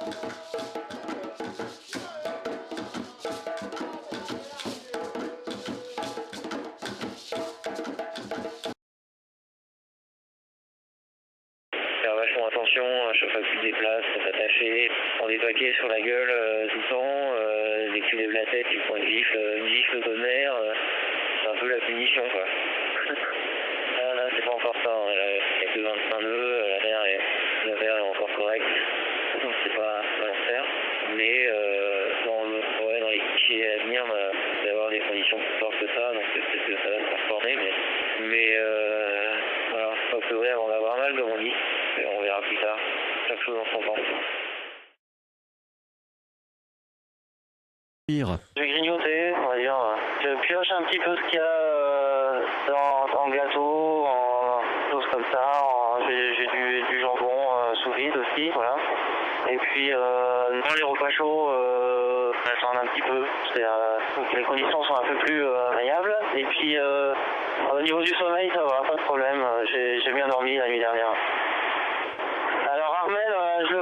Faire vachement attention à chaque fois que tu te déplaces, s'attacher, prendre des paquets sur la gueule tout le temps, dès que tu lèves la tête, tu prends une gifle tonnerre, c'est un peu la punition quoi. Là c'est pas encore ça, hein. Il n'y a que 25 nœuds, la verre est encore correcte, donc c'est pas l'enfer, mais dans les clichés à venir, il va y avoir des conditions plus fortes que ça, donc peut-être que ça va se transformer, mais voilà, faut pas pleurer avant d'avoir mal comme on dit. On verra plus tard, chaque chose en son temps. Je vais grignoter, on va dire. Je pioche un petit peu ce qu'il y a en gâteau, en choses comme ça. J'ai du jambon sous vide aussi, voilà. Et puis, dans les repas chauds, j'attends un petit peu. Donc les conditions sont un peu plus variables. Et puis, au niveau du sommeil, ça va, pas de problème. J'ai bien dormi la nuit dernière. Alors Armel, je le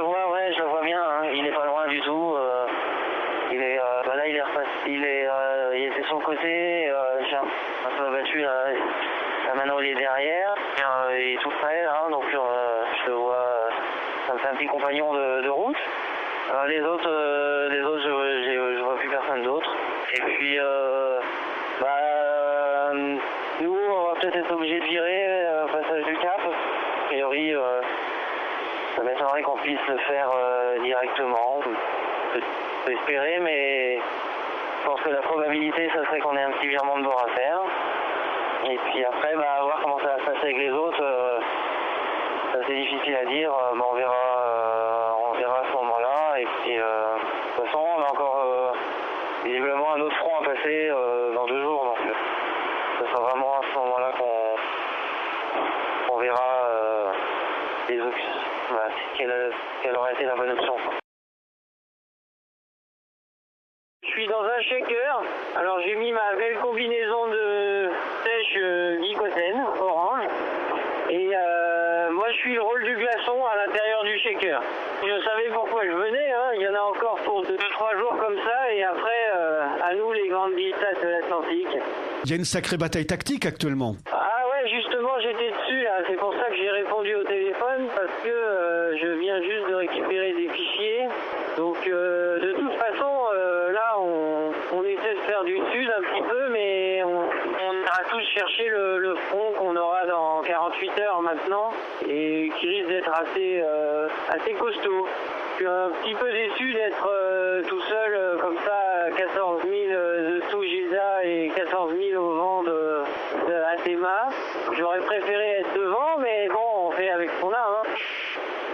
vois bien, hein. Il est pas loin du tout. Là il était sur le côté, j'ai un peu abattu la Mano est derrière, il est tout près là, donc je le vois, ça me fait un petit compagnon de route. Les autres je vois plus personne d'autre. Et puis nous on va peut-être être obligé de virer au passage du Cap. A priori ça m'étonnerait qu'on puisse le faire directement. On peut espérer, mais je pense que la probabilité, ça serait qu'on ait un petit virement de bord à faire. Et puis après, voir comment ça va se passer avec les autres, c'est assez difficile à dire. On verra à ce moment-là. Et puis, de toute façon, on a encore visiblement un autre front à passer dans 2 jours. Donc, ce sera vraiment à ce moment-là qu'on verra les options. Voilà, quelle aurait été la bonne option. Je suis dans un shaker, alors j'ai mis ma belle combinaison de sèche glycosène orange et moi je suis le rôle du glaçon à l'intérieur du shaker. Je savais pourquoi je venais, hein. Il y en a encore pour 2-3 jours comme ça et après à nous les grandes distances de l'Atlantique. Il y a une sacrée bataille tactique actuellement. Ah ouais, justement j'étais dessus là. C'est pour ça que j'ai répondu au téléphone parce que je viens juste de récupérer des fichiers. Donc de toute façon là on essaie de faire du sud un petit peu, mais on ira tous chercher le front qu'on aura dans 48 heures maintenant et qui risque d'être assez costaud. Je suis un petit peu déçu d'être tout seul comme ça, 14 000 de Sougisa et 14 000 au vent de Athéma. J'aurais préféré être devant, mais bon, on fait avec ce qu'on a, hein.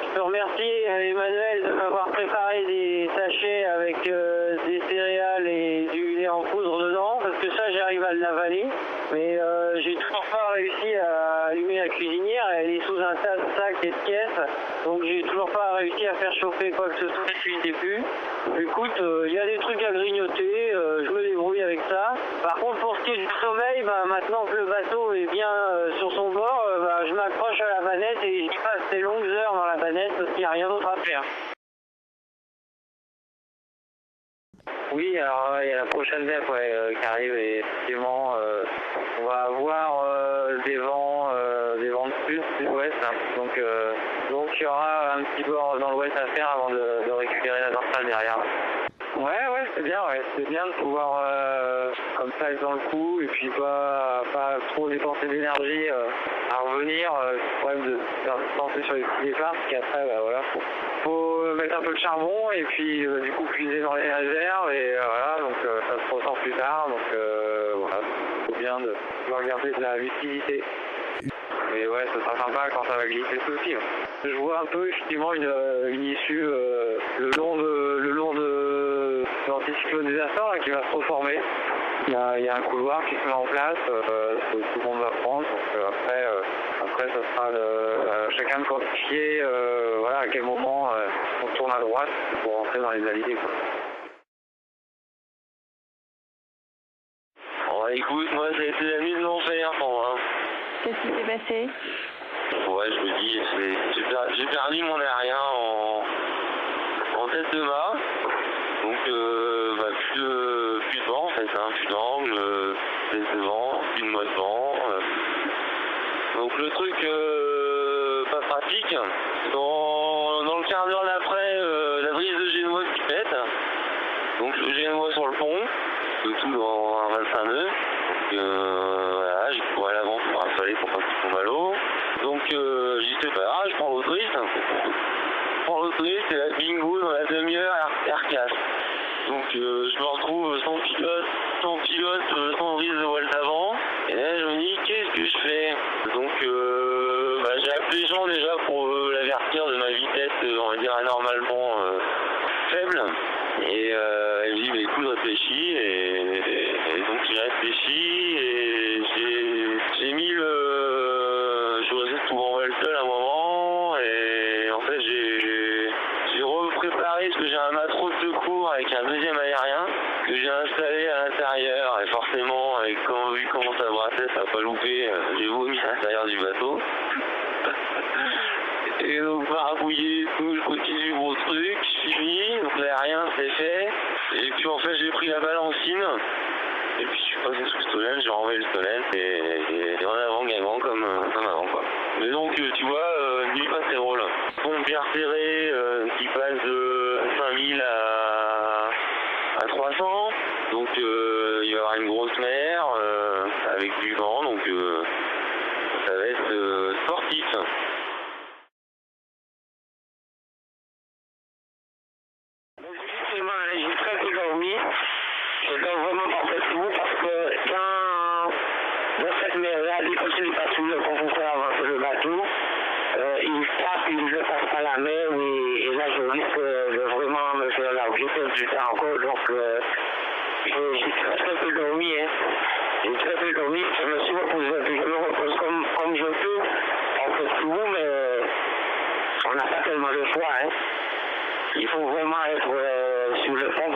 Je peux remercier Emmanuel de m'avoir préparé des sachets avec des céréales et du lait en poudre dedans, parce que ça j'arrive à l'avaler, mais j'ai toujours pas réussi à allumer la cuisinière, elle est sous un tas de sacs et de caisses, donc j'ai toujours pas réussi à faire chauffer quoi que ce soit depuis le début. Écoute, il y a des trucs à grignoter, je me débrouille avec ça. Par contre pour ce qui est du sommeil, maintenant que le bateau est bien sur son bord, je m'accroche à la vanette et j'y passe des longues heures dans la vanette parce qu'il n'y a rien d'autre à faire. Oui, alors il y a la prochaine VEP qui arrive et effectivement on va avoir des vents de sud-ouest, hein. Donc il y aura un petit peu dans l'ouest à faire avant de récupérer la dorsale derrière. Ouais, c'est bien de pouvoir comme ça être dans le coup et puis pas trop dépenser d'énergie à revenir. Le problème de faire penser sur les petits départs, parce qu'après, faut mettre un peu de charbon et puis du coup puiser dans les réserves et voilà, donc ça se ressent plus tard, donc c'est bien de pouvoir garder de la lucidité. Mais ouais, ce sera sympa quand ça va glisser aussi. Je vois un peu effectivement une issue le long de l'anticyclone des Açores qui va se reformer. Il y a un couloir qui se met en place, tout le monde va prendre. Donc après ça sera chacun de quantifier à quel moment on tourne à droite pour rentrer dans les alliés. Bon, écoute, moi ça a été la nuit de l'enfer pour moi. Qu'est-ce qui s'est passé? Ouais, je me dis, j'ai perdu mon aérien en en tête de mât. Donc plus de vent en fait, hein, plus d'angle, plus de vent, plus de mois de vent. Donc le truc pas pratique, dans le quart d'heure d'après, la brise de génoise qui pète. Donc le génois sur le pont, le tout dans un 25 nœuds. Voilà, j'ai couru à l'avant pour rafaler pour pas qu'il tombe à l'eau. Donc j'y sais pas, je prends l'autoïste. Et la bingo dans la demi-heure, air casse. Donc je me retrouve sans pilote, sans brise de voile d'avant. Et là je me dis qu'est-ce que je fais? Donc j'ai appelé Jean déjà pour l'avertir de ma vitesse, on va dire anormalement faible. Et il me dit mais écoute réfléchis et donc j'ai réfléchi et j'ai mis je restais tout en vol seul à un moment et en fait j'ai repréparé parce que j'ai un mât de secours avec un deuxième aérien que j'ai installé à l'intérieur et forcément vu comment ça brassait ça n'a pas loupé, j'ai vomi à l'intérieur du bateau. Et donc parapouillé, tout, je continue mon truc, je finis, donc l'aérien c'est fait. Et puis en fait j'ai pris la balancine. Et puis je suis passé sous le stolène, j'ai renvoyé le stolène et en avant gaiement comme avant quoi. Mais donc tu vois, nuit pas très drôle. Pont bien serré qui passe de 5000 à 300. Donc il va y avoir une grosse mer avec du vent, donc ça va être sportif. J'ai très peu dormi. Je dors vraiment parfaitement parce que dans cette mer-là, quand c'est les patrouilleurs qu'on peut faire avancer le bateau, ils tapent, ils ne passent pas la mer et là je risque de vraiment me faire larguer plus tard encore. Donc j'ai très peu dormi. Hein. J'ai très peu dormi. Je me suis reposé un peu. Je me repose comme je peux. On fait tout, mais on n'a pas tellement de choix. Hein. Il faut vraiment être sur le pont